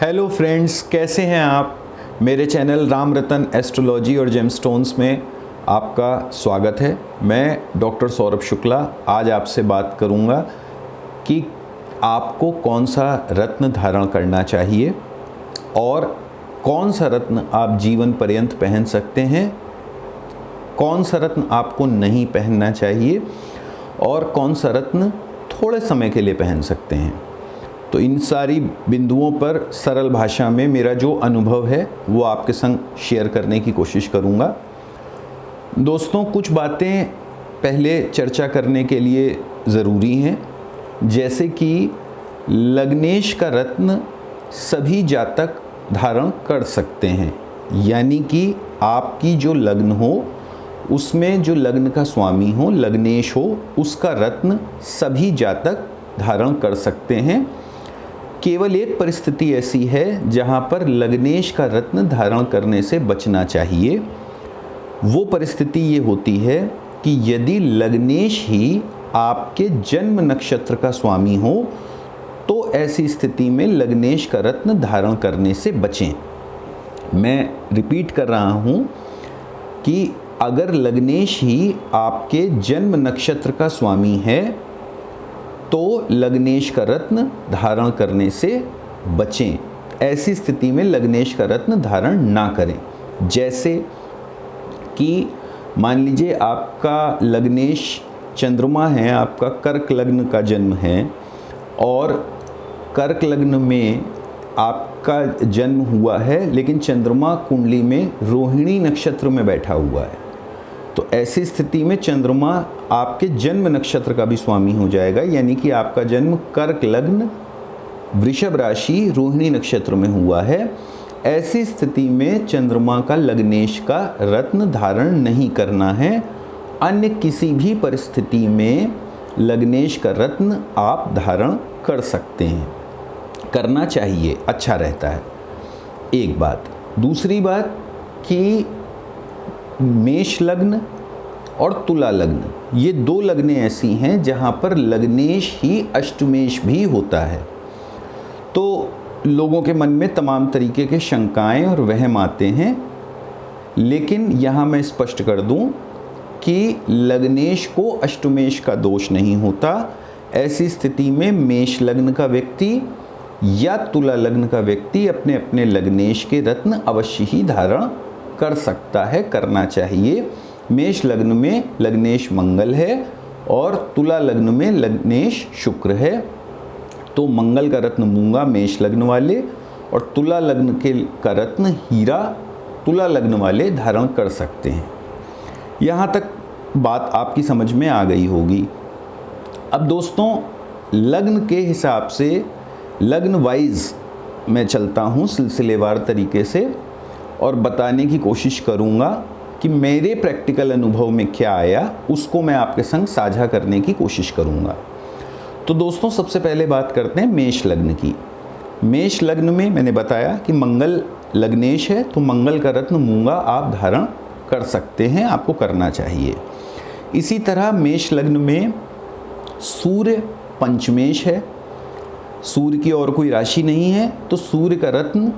Hello friends, कैसे हैं आप। मेरे चैनल राम रतन एस्ट्रोलॉजी और जेमस्टोन्स में आपका स्वागत है। मैं डॉक्टर सौरभ शुक्ला आज आपसे बात करूंगा कि आपको कौन सा रत्न धारण करना चाहिए और कौन सा रत्न आप जीवन पर्यंत पहन सकते हैं, कौन सा रत्न आपको नहीं पहनना चाहिए और कौन सा रत्न थोड़े समय के लिए पहन सकते हैं। तो इन सारी बिंदुओं पर सरल भाषा में मेरा जो अनुभव है वो आपके संग शेयर करने की कोशिश करूँगा। दोस्तों, कुछ बातें पहले चर्चा करने के लिए ज़रूरी हैं, जैसे कि लग्नेश का रत्न सभी जातक धारण कर सकते हैं, यानी कि आपकी जो लग्न हो उसमें जो लग्न का स्वामी हो, लग्नेश हो, उसका रत्न सभी जातक धारण कर सकते हैं। केवल एक परिस्थिति ऐसी है जहाँ पर लग्नेश का रत्न धारण करने से बचना चाहिए। वो परिस्थिति ये होती है कि यदि लग्नेश ही आपके जन्म नक्षत्र का स्वामी हो तो ऐसी स्थिति में लग्नेश का रत्न धारण करने से बचें। मैं रिपीट कर रहा हूँ कि अगर लग्नेश ही आपके जन्म नक्षत्र का स्वामी है तो लग्नेश का रत्न धारण करने से बचें। ऐसी स्थिति में लग्नेश का रत्न धारण ना करें। जैसे कि मान लीजिए आपका लग्नेश चंद्रमा है, आपका कर्क लग्न का जन्म है और कर्क लग्न में आपका जन्म हुआ है, लेकिन चंद्रमा कुंडली में रोहिणी नक्षत्र में बैठा हुआ है। तो ऐसी स्थिति में चंद्रमा आपके जन्म नक्षत्र का भी स्वामी हो जाएगा, यानी कि आपका जन्म कर्क लग्न वृषभ राशि रोहिणी नक्षत्र में हुआ है। ऐसी स्थिति में चंद्रमा का लग्नेश का रत्न धारण नहीं करना है। अन्य किसी भी परिस्थिति में लग्नेश का रत्न आप धारण कर सकते हैं, करना चाहिए, अच्छा रहता है। एक बात। दूसरी बात कि मेष लग्न और तुला लग्न, ये दो लग्नें ऐसी हैं जहाँ पर लग्नेश ही अष्टमेश भी होता है। तो लोगों के मन में तमाम तरीके के शंकाएं और वहम आते हैं, लेकिन यहाँ मैं स्पष्ट कर दूं कि लग्नेश को अष्टमेश का दोष नहीं होता। ऐसी स्थिति में मेष लग्न का व्यक्ति या तुला लग्न का व्यक्ति अपने अपने लग्नेश के रत्न अवश्य ही धारण कर सकता है, करना चाहिए। मेष लग्न में लग्नेश मंगल है और तुला लग्न में लग्नेश शुक्र है। तो मंगल का रत्न मूंगा मेष लग्न वाले और तुला लग्न का रत्न हीरा तुला लग्न वाले धारण कर सकते हैं। यहाँ तक बात आपकी समझ में आ गई होगी। अब दोस्तों, लग्न के हिसाब से लग्न वाइज मैं चलता हूँ सिलसिलेवार तरीके से और बताने की कोशिश करूँगा कि मेरे प्रैक्टिकल अनुभव में क्या आया, उसको मैं आपके संग साझा करने की कोशिश करूँगा। तो दोस्तों, सबसे पहले बात करते हैं मेष लग्न की। मेष लग्न में मैंने बताया कि मंगल लग्नेश है, तो मंगल का रत्न मूंगा आप धारण कर सकते हैं, आपको करना चाहिए। इसी तरह मेष लग्न में सूर्य पंचमेश है, सूर्य की और कोई राशि नहीं है, तो सूर्य का रत्न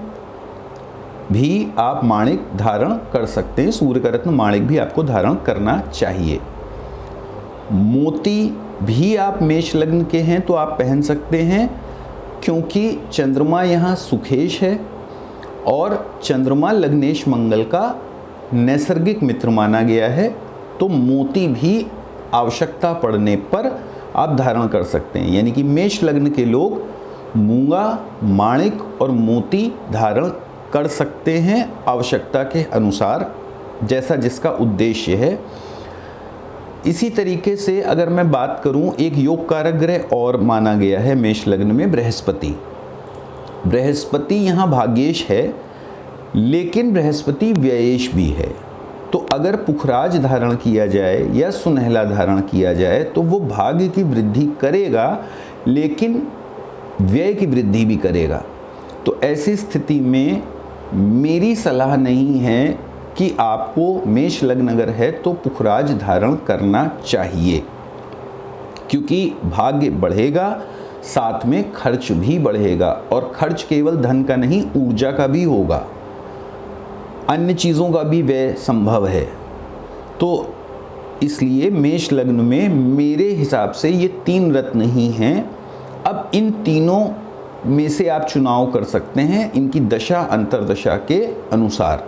भी आप माणिक धारण कर सकते हैं। सूर्य का रत्न माणिक भी आपको धारण करना चाहिए। मोती भी आप मेष लग्न के हैं तो आप पहन सकते हैं, क्योंकि चंद्रमा यहाँ सुखेश है और चंद्रमा लग्नेश मंगल का नैसर्गिक मित्र माना गया है। तो मोती भी आवश्यकता पड़ने पर आप धारण कर सकते हैं, यानी कि मेष लग्न के लोग मूंगा, माणिक और मोती धारण कर सकते हैं आवश्यकता के अनुसार, जैसा जिसका उद्देश्य है। इसी तरीके से अगर मैं बात करूं, एक योग कारक ग्रह और माना गया है मेष लग्न में, बृहस्पति। बृहस्पति यहाँ भाग्येश है, लेकिन बृहस्पति व्ययेश भी है। तो अगर पुखराज धारण किया जाए या सुनहला धारण किया जाए तो वो भाग्य की वृद्धि करेगा, लेकिन व्यय की वृद्धि भी करेगा। तो ऐसी स्थिति में मेरी सलाह नहीं है कि आपको मेष लग्न अगर है तो पुखराज धारण करना चाहिए, क्योंकि भाग्य बढ़ेगा, साथ में खर्च भी बढ़ेगा, और खर्च केवल धन का नहीं, ऊर्जा का भी होगा, अन्य चीज़ों का भी व्यय संभव है। तो इसलिए मेष लग्न में मेरे हिसाब से ये 3 रत्न ही हैं। अब इन तीनों में से आप चुनाव कर सकते हैं इनकी दशा अंतर्दशा के अनुसार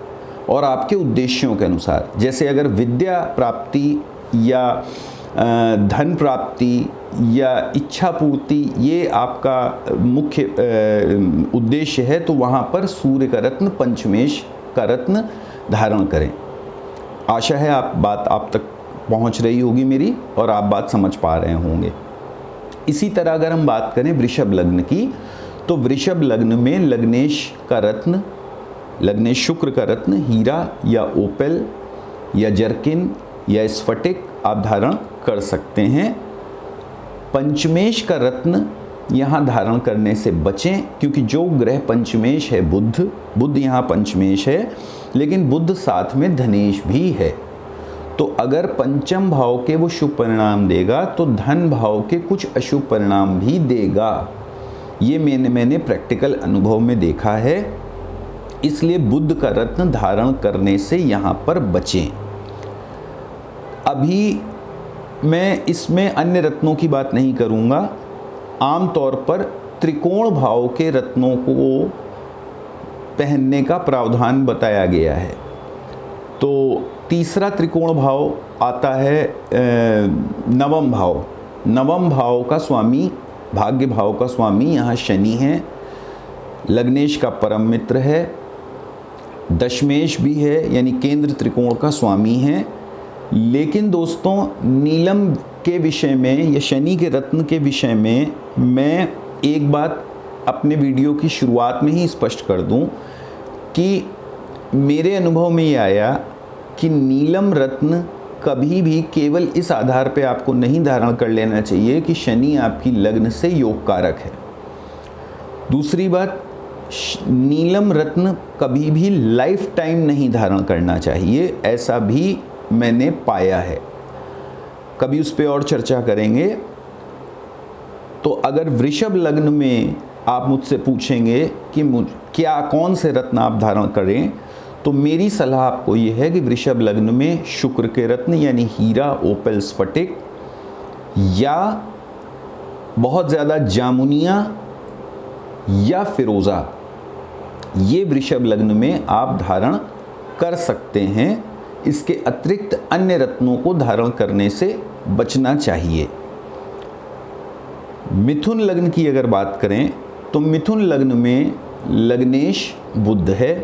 और आपके उद्देश्यों के अनुसार। जैसे अगर विद्या प्राप्ति या धन प्राप्ति या इच्छा पूर्ति ये आपका मुख्य उद्देश्य है, तो वहाँ पर सूर्य का रत्न, पंचमेश का रत्न धारण करें। आशा है बात आप तक पहुँच रही होगी मेरी, और आप बात समझ पा रहे होंगे। इसी तरह अगर हम बात करें वृषभ लग्न की, तो वृषभ लग्न में लग्नेश का रत्न, लग्नेश शुक्र का रत्न हीरा या ओपेल या जर्किन या स्फटिक आप धारण कर सकते हैं। पंचमेश का रत्न यहाँ धारण करने से बचें, क्योंकि जो ग्रह पंचमेश है बुध यहाँ पंचमेश है, लेकिन बुध साथ में धनेश भी है। तो अगर पंचम भाव के वो शुभ परिणाम देगा तो धन भाव के कुछ अशुभ परिणाम भी देगा। ये मैंने प्रैक्टिकल अनुभव में देखा है। इसलिए बुध का रत्न धारण करने से यहाँ पर बचें। अभी मैं इसमें अन्य रत्नों की बात नहीं करूँगा। आमतौर पर त्रिकोण भाव के रत्नों को पहनने का प्रावधान बताया गया है। तो तीसरा त्रिकोण भाव आता है नवम भाव। नवम भाव का स्वामी, भाग्य भाव का स्वामी यहाँ शनि है, लग्नेश का परम मित्र है, दशमेश भी है, यानी केंद्र त्रिकोण का स्वामी है। लेकिन दोस्तों नीलम के विषय में या शनि के रत्न के विषय में मैं एक बात अपने वीडियो की शुरुआत में ही स्पष्ट कर दूं कि मेरे अनुभव में ये आया कि नीलम रत्न कभी भी केवल इस आधार पे आपको नहीं धारण कर लेना चाहिए कि शनि आपकी लग्न से योग कारक है। दूसरी बात, नीलम रत्न कभी भी लाइफ टाइम नहीं धारण करना चाहिए, ऐसा भी मैंने पाया है। कभी उस पर और चर्चा करेंगे। तो अगर वृषभ लग्न में आप मुझसे पूछेंगे कि क्या कौन से रत्न आप धारण करें, तो मेरी सलाह आपको ये है कि वृषभ लग्न में शुक्र के रत्न यानी हीरा, ओपेल, स्फटिक या बहुत ज़्यादा जामुनिया या फिरोज़ा, ये वृषभ लग्न में आप धारण कर सकते हैं। इसके अतिरिक्त अन्य रत्नों को धारण करने से बचना चाहिए। मिथुन लग्न की अगर बात करें तो मिथुन लग्न में लग्नेश बुध है।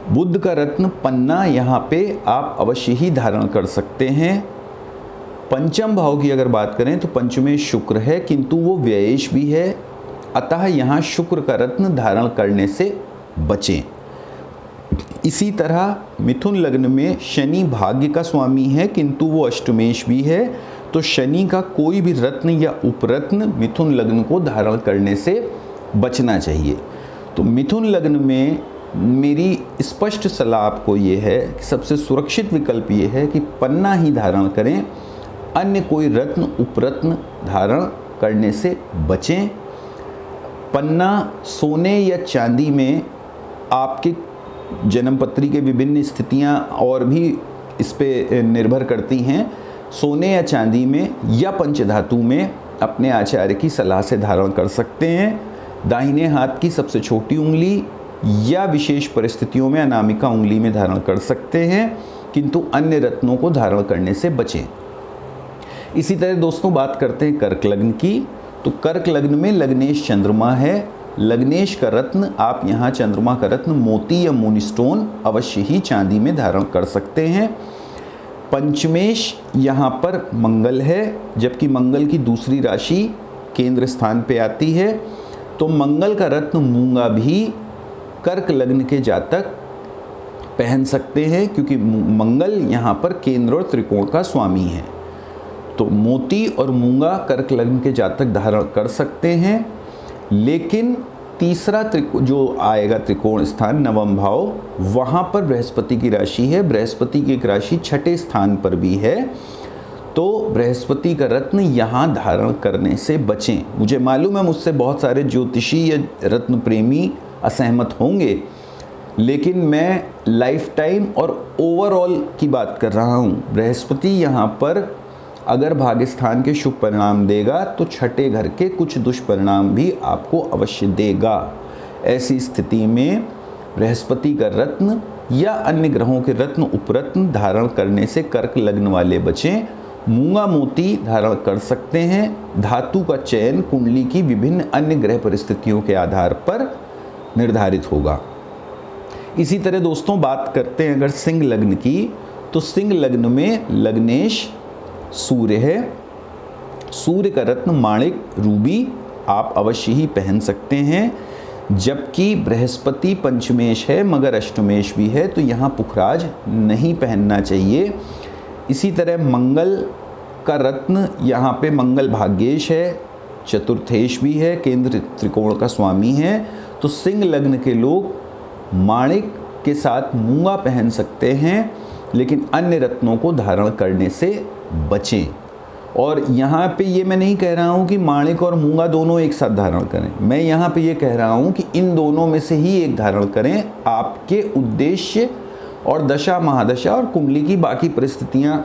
बुध का रत्न पन्ना यहाँ पे आप अवश्य ही धारण कर सकते हैं। पंचम भाव की अगर बात करें तो पंचमें शुक्र है, किंतु वो व्ययेश भी है, अतः यहाँ शुक्र का रत्न धारण करने से बचें। इसी तरह मिथुन लग्न में शनि भाग्य का स्वामी है, किंतु वो अष्टमेश भी है, तो शनि का कोई भी रत्न या उपरत्न मिथुन लग्न को धारण करने से बचना चाहिए। तो मिथुन लग्न में मेरी स्पष्ट सलाह आपको ये है कि सबसे सुरक्षित विकल्प ये है कि पन्ना ही धारण करें, अन्य कोई रत्न उपरत्न धारण करने से बचें। पन्ना सोने या चांदी में आपके जन्मपत्री के विभिन्न स्थितियां और भी इस पे निर्भर करती हैं। सोने या चांदी में या पंचधातु में अपने आचार्य की सलाह से धारण कर सकते हैं। दाहिने हाथ की सबसे छोटी उंगली या विशेष परिस्थितियों में अनामिका उंगली में धारण कर सकते हैं, किंतु अन्य रत्नों को धारण करने से बचें। इसी तरह दोस्तों बात करते हैं कर्क लग्न की। तो कर्क लग्न में लग्नेश चंद्रमा है। लग्नेश का रत्न आप यहाँ चंद्रमा का रत्न मोती या मूनस्टोन अवश्य ही चांदी में धारण कर सकते हैं। पंचमेश यहाँ पर मंगल है, जबकि मंगल की दूसरी राशि केंद्र स्थान पे आती है। तो मंगल का रत्न मूंगा भी कर्क लग्न के जातक पहन सकते हैं, क्योंकि मंगल यहाँ पर केंद्र और त्रिकोण का स्वामी है। तो मोती और मूंगा कर्क लग्न के जातक धारण कर सकते हैं। लेकिन तीसरा जो आएगा त्रिकोण स्थान नवम भाव, वहाँ पर बृहस्पति की राशि है। बृहस्पति की एक राशि छठे स्थान पर भी है। तो बृहस्पति का रत्न यहाँ धारण करने से बचें। मुझे मालूम है मुझसे बहुत सारे ज्योतिषी या रत्न प्रेमी असहमत होंगे, लेकिन मैं लाइफ टाइम और ओवरऑल की बात कर रहा हूँ। बृहस्पति यहाँ पर अगर भाग्यस्थान के शुभ परिणाम देगा तो छठे घर के कुछ दुष्परिणाम भी आपको अवश्य देगा। ऐसी स्थिति में बृहस्पति का रत्न या अन्य ग्रहों के रत्न उपरत्न धारण करने से कर्क लग्न वाले बचें। मूंगा मोती धारण कर सकते हैं। धातु का चयन कुंडली की विभिन्न अन्य ग्रह परिस्थितियों के आधार पर निर्धारित होगा। इसी तरह दोस्तों बात करते हैं अगर सिंह लग्न की, तो सिंह लग्न में लग्नेश सूर्य है। सूर्य का रत्न माणिक रूबी आप अवश्य ही पहन सकते हैं। जबकि बृहस्पति पंचमेश है मगर अष्टमेश भी है, तो यहाँ पुखराज नहीं पहनना चाहिए। इसी तरह मंगल का रत्न यहाँ पे मंगल भाग्येश है, चतुर्थेश भी है, केंद्र त्रिकोण का स्वामी है। तो सिंह लग्न के लोग माणिक के साथ मूंगा पहन सकते हैं, लेकिन अन्य रत्नों को धारण करने से बचें। और यहाँ पे ये मैं नहीं कह रहा हूँ कि माणिक और मूंगा दोनों एक साथ धारण करें, मैं यहाँ पे ये कह रहा हूँ कि इन दोनों में से ही एक धारण करें। आपके उद्देश्य और दशा महादशा और कुंडली की बाकी परिस्थितियाँ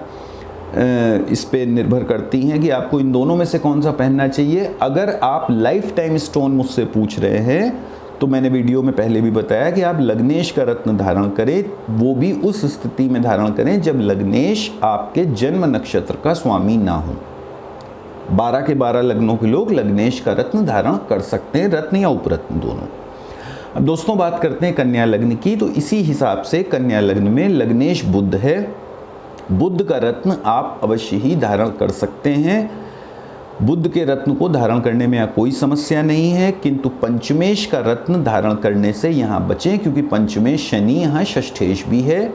इस पे निर्भर करती हैं कि आपको इन दोनों में से कौन सा पहनना चाहिए। अगर आप लाइफ टाइम स्टोन मुझसे पूछ रहे हैं तो मैंने वीडियो में पहले भी बताया कि आप लग्नेश का रत्न धारण करें, वो भी उस स्थिति में धारण करें जब लग्नेश आपके जन्म नक्षत्र का स्वामी ना हो। 12 के 12 लग्नों के लोग लग्नेश का रत्न धारण कर सकते हैं, रत्न या उपरत्न दोनों। अब दोस्तों बात करते हैं कन्या लग्न की, तो इसी हिसाब से कन्या लग्न में लग्नेश बुध है। बुध का रत्न आप अवश्य ही धारण कर सकते हैं। बुध के रत्न को धारण करने में कोई समस्या नहीं है, किंतु पंचमेश का रत्न धारण करने से यहाँ बचें, क्योंकि पंचमेश शनि यहाँ षष्ठेश भी है।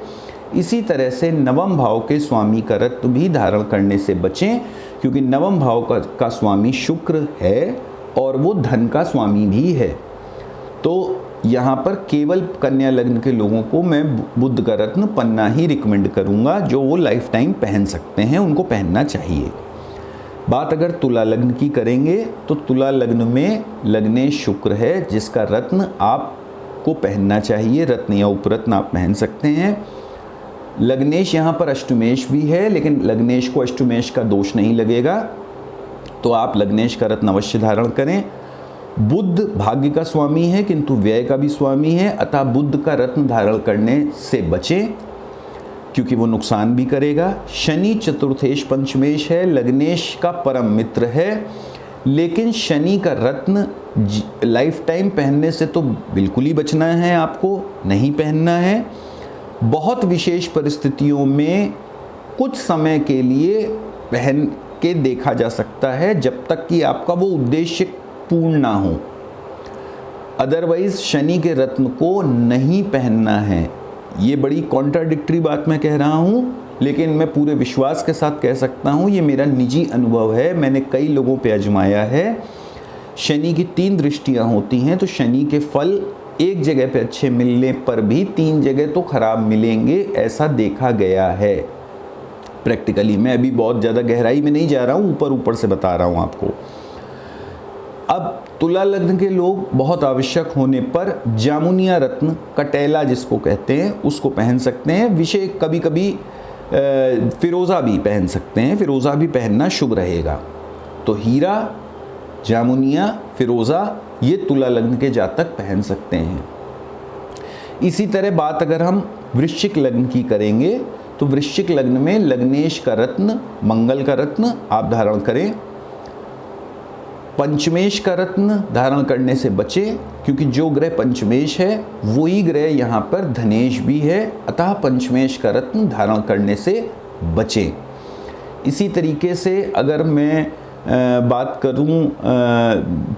इसी तरह से नवम भाव के स्वामी का रत्न भी धारण करने से बचें, क्योंकि नवम भाव का स्वामी शुक्र है और वो धन का स्वामी भी है। तो यहाँ पर केवल कन्या लग्न के लोगों को मैं बुध का रत्न पन्ना ही रिकमेंड करूँगा, जो वो लाइफ टाइम पहन सकते हैं, उनको पहनना चाहिए। बात अगर तुला लग्न की करेंगे तो तुला लग्न में लग्नेश शुक्र है, जिसका रत्न आपको पहनना चाहिए, रत्न या उपरत्न आप पहन सकते हैं। लग्नेश यहाँ पर अष्टमेश भी है, लेकिन लग्नेश को अष्टमेश का दोष नहीं लगेगा, तो आप लग्नेश का रत्न अवश्य धारण करें। बुध भाग्य का स्वामी है किंतु व्यय का भी स्वामी है, अतः बुध का रत्न धारण करने से बचें, क्योंकि वो नुकसान भी करेगा। शनि चतुर्थेश पंचमेश है, लग्नेश का परम मित्र है, लेकिन शनि का रत्न लाइफ टाइम पहनने से तो बिल्कुल ही बचना है, आपको नहीं पहनना है। बहुत विशेष परिस्थितियों में कुछ समय के लिए पहन के देखा जा सकता है, जब तक कि आपका वो उद्देश्य पूर्ण ना हो। अदरवाइज शनि के रत्न को नहीं पहनना है। ये बड़ी कॉन्ट्राडिक्टरी बात मैं कह रहा हूँ, लेकिन मैं पूरे विश्वास के साथ कह सकता हूँ, ये मेरा निजी अनुभव है, मैंने कई लोगों पे आजमाया है। शनि की 3 दृष्टियाँ होती हैं, तो शनि के फल एक जगह पे अच्छे मिलने पर भी 3 जगह तो खराब मिलेंगे, ऐसा देखा गया है प्रैक्टिकली। मैं अभी बहुत ज़्यादा गहराई में नहीं जा रहा हूँ, ऊपर ऊपर से बता रहा हूँ आपको। अब तुला लग्न के लोग बहुत आवश्यक होने पर जामुनिया रत्न, कटेला जिसको कहते हैं, उसको पहन सकते हैं। विषय कभी कभी फिरोज़ा भी पहन सकते हैं, फिरोज़ा भी पहनना शुभ रहेगा। तो हीरा, जामुनिया, फिरोज़ा ये तुला लग्न के जातक पहन सकते हैं। इसी तरह बात अगर हम वृश्चिक लग्न की करेंगे तो वृश्चिक लग्न में लग्नेश का रत्न, मंगल का रत्न आप धारण करें। पंचमेश का रत्न धारण करने से बचें, क्योंकि जो ग्रह पंचमेश है वही ग्रह यहाँ पर धनेश भी है, अतः पंचमेश का रत्न धारण करने से बचें। इसी तरीके से अगर मैं बात करूं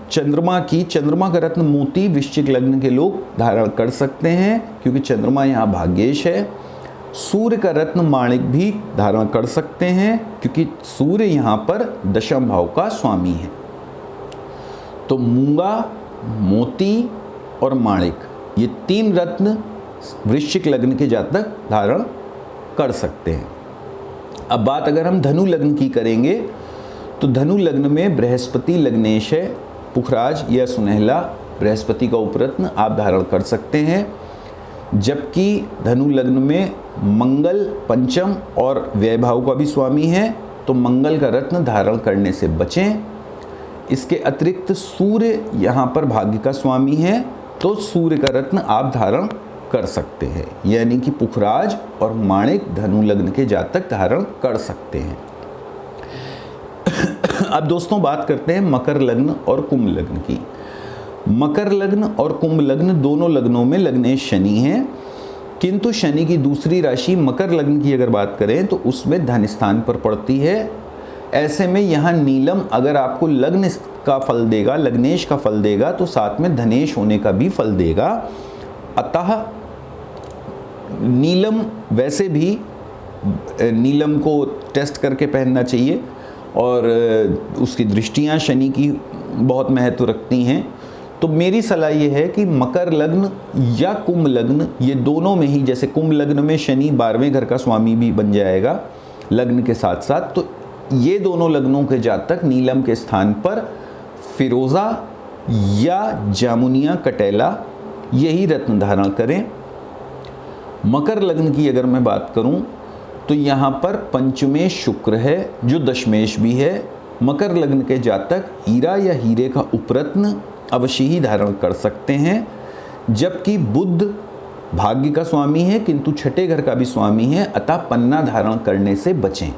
चंद्रमा की, चंद्रमा का रत्न मोती वृश्चिक लग्न के लोग धारण कर सकते हैं, क्योंकि चंद्रमा यहाँ भाग्येश है। सूर्य का रत्न माणिक भी धारण कर सकते हैं, क्योंकि सूर्य यहाँ पर दशम भाव का स्वामी है। तो मूंगा, मोती और माणिक ये 3 रत्न वृश्चिक लग्न के जातक धारण कर सकते हैं। अब बात अगर हम धनु लग्न की करेंगे तो धनु लग्न में बृहस्पति लग्नेश है, पुखराज या सुनहला बृहस्पति का उपरत्न आप धारण कर सकते हैं। जबकि धनु लग्न में मंगल पंचम और व्यय भाव का भी स्वामी है, तो मंगल का रत्न धारण करने से बचें। इसके अतिरिक्त सूर्य यहाँ पर भाग्य का स्वामी है, तो सूर्य का रत्न आप धारण कर सकते हैं, यानी कि पुखराज और माणिक धनु लग्न के जातक धारण कर सकते हैं। अब दोस्तों बात करते हैं मकर लग्न और कुंभ लग्न की। मकर लग्न और कुंभ लग्न दोनों लग्नों में लग्नेश शनि है, किंतु शनि की दूसरी राशि मकर लग्न की अगर बात करें तो उसमें धन स्थान पर पड़ती है। ऐसे में यहाँ नीलम अगर आपको लग्न का फल देगा, लग्नेश का फल देगा, तो साथ में धनेश होने का भी फल देगा। अतः नीलम वैसे भी नीलम को टेस्ट करके पहनना चाहिए और उसकी दृष्टियाँ शनि की बहुत महत्व रखती हैं। तो मेरी सलाह ये है कि मकर लग्न या कुंभ लग्न, ये दोनों में ही, जैसे कुंभ लग्न में शनि 12वें घर का स्वामी भी बन जाएगा लग्न के साथ साथ, तो ये दोनों लग्नों के जातक नीलम के स्थान पर फिरोज़ा या जामुनिया कटेला यही रत्न धारण करें। मकर लग्न की अगर मैं बात करूं तो यहाँ पर पंचमेश शुक्र है जो दशमेश भी है। मकर लग्न के जातक हीरा या हीरे का उपरत्न अवश्य ही धारण कर सकते हैं। जबकि बुध भाग्य का स्वामी है किंतु छठे घर का भी स्वामी है, अतः पन्ना धारण करने से बचें।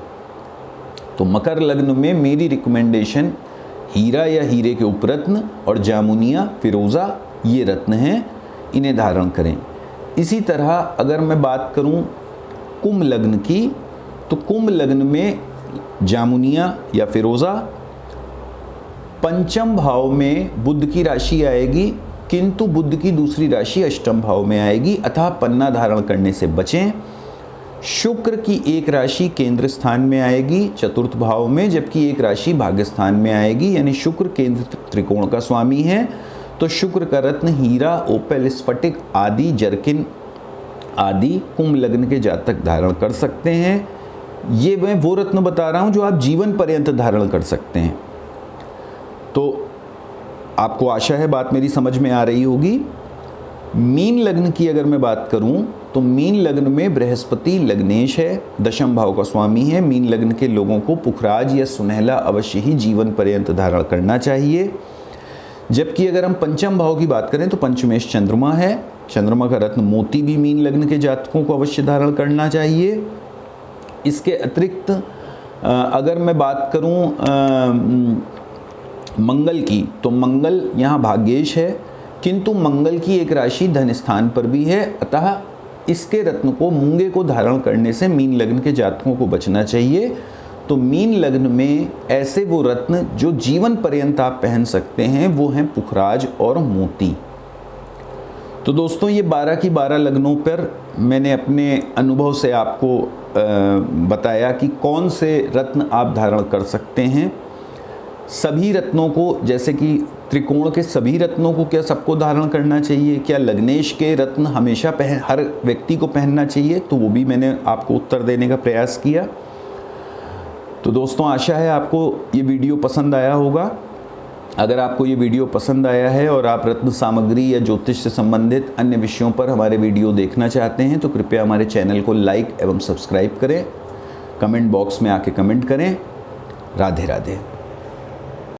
तो मकर लग्न में मेरी रिकमेंडेशन हीरा या हीरे के उपरत्न और जामुनिया फिरोज़ा ये रत्न हैं, इन्हें धारण करें। इसी तरह अगर मैं बात करूं कुंभ लग्न की, तो कुंभ लग्न में जामुनिया या फिरोज़ा पंचम भाव में बुध की राशि आएगी, किंतु बुध की दूसरी राशि अष्टम भाव में आएगी, अतः पन्ना धारण करने से बचें। शुक्र की एक राशि केंद्र स्थान में आएगी चतुर्थ भाव में, जबकि एक राशि भाग्य स्थान में आएगी, यानी शुक्र केंद्र त्रिकोण का स्वामी है। तो शुक्र का रत्न हीरा, ओपेल, स्फटिक आदि, जर्किन आदि कुंभ लग्न के जातक धारण कर सकते हैं। ये मैं वो रत्न बता रहा हूँ जो आप जीवन पर्यंत धारण कर सकते हैं। तो आपको आशा है बात मेरी समझ में आ रही होगी। मीन लग्न की अगर मैं बात करूं तो मीन लग्न में बृहस्पति लग्नेश है, दशम भाव का स्वामी है। मीन लग्न के लोगों को पुखराज या सुनहला अवश्य ही जीवन पर्यंत धारण करना चाहिए। जबकि अगर हम पंचम भाव की बात करें तो पंचमेश चंद्रमा है, चंद्रमा का रत्न मोती भी मीन लग्न के जातकों को अवश्य धारण करना चाहिए। इसके अतिरिक्त अगर मैं बात करूं मंगल की, तो मंगल यहाँ भाग्येश है, किंतु मंगल की एक राशि धन स्थान पर भी है, अतः इसके रत्न को, मूंगे को धारण करने से मीन लग्न के जातकों को बचना चाहिए। तो मीन लग्न में ऐसे वो रत्न जो जीवन पर्यंत आप पहन सकते हैं वो हैं पुखराज और मोती। तो दोस्तों ये 12 की 12 लग्नों पर मैंने अपने अनुभव से आपको बताया कि कौन से रत्न आप धारण कर सकते हैं। सभी रत्नों को, जैसे कि त्रिकोण के सभी रत्नों को क्या सबको धारण करना चाहिए, क्या लग्नेश के रत्न हमेशा हर व्यक्ति को पहनना चाहिए, तो वो भी मैंने आपको उत्तर देने का प्रयास किया। तो दोस्तों आशा है आपको ये वीडियो पसंद आया होगा। अगर आपको ये वीडियो पसंद आया है और आप रत्न सामग्री या ज्योतिष से संबंधित अन्य विषयों पर हमारे वीडियो देखना चाहते हैं तो कृपया हमारे चैनल को लाइक एवं सब्सक्राइब करें, कमेंट बॉक्स में आके कमेंट करें। राधे राधे।